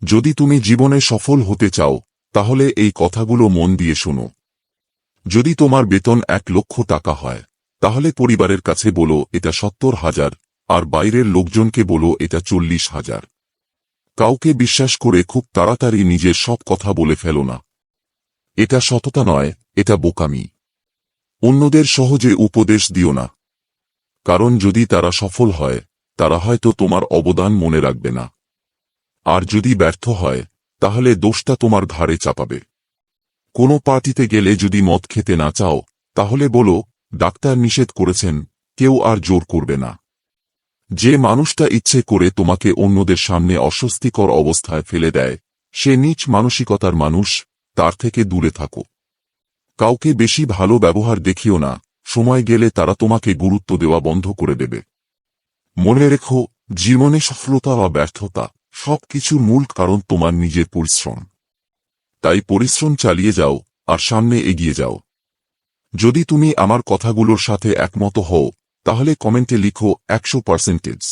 যদি তুমি জীবনে সফল হতে চাও তাহলে এই কথাগুলো মন দিয়ে শোনো। যদি তোমার বেতন 1,00,000 টাকা হয় তাহলে পরিবারের কাছে বলো এটা 70,000, আর বাইরের লোকজনকে বলো এটা 40,000। কাউকে বিশ্বাস করে খুব তাড়াতাড়ি নিজের সব কথা বলে ফেলো না। এটা সততা নয়, এটা বোকামি। অন্যদের সহজে উপদেশ দিও না, কারণ যদি তারা সফল হয় তারা হয়তো তোমার অবদান মনে রাখবে না, আর যদি ব্যর্থ হয় তাহলে দোষটা তোমার ঘাড়ে চাপাবে। কোনো পার্টিতে গেলে যদি মদ খেতে না চাও তাহলে বলো ডাক্তার নিষেধ করেছেন, কেউ আর জোর করবে না। যে মানুষটা ইচ্ছে করে তোমাকে অন্যদের সামনে অস্বস্তিকর অবস্থায় ফেলে দেয় সে নীচ মানসিকতার মানুষ, তার থেকে দূরে থাকো। কাউকে বেশি ভালো ব্যবহার দেখিও না, সময় গেলে তারা তোমাকে গুরুত্ব দেওয়া বন্ধ করে দেবে। মনে রেখো, জীবনে সফলতা বা ব্যর্থতা সবকিছুর মূল কারণ তোমার নিজের পরিশ্রম। তাই পরিশ্রম চালিয়ে যাও আর সামনে এগিয়ে যাও। যদি তুমি আমার কথাগুলোর সাথে একমত হও তাহলে কমেন্টে লিখো 100%।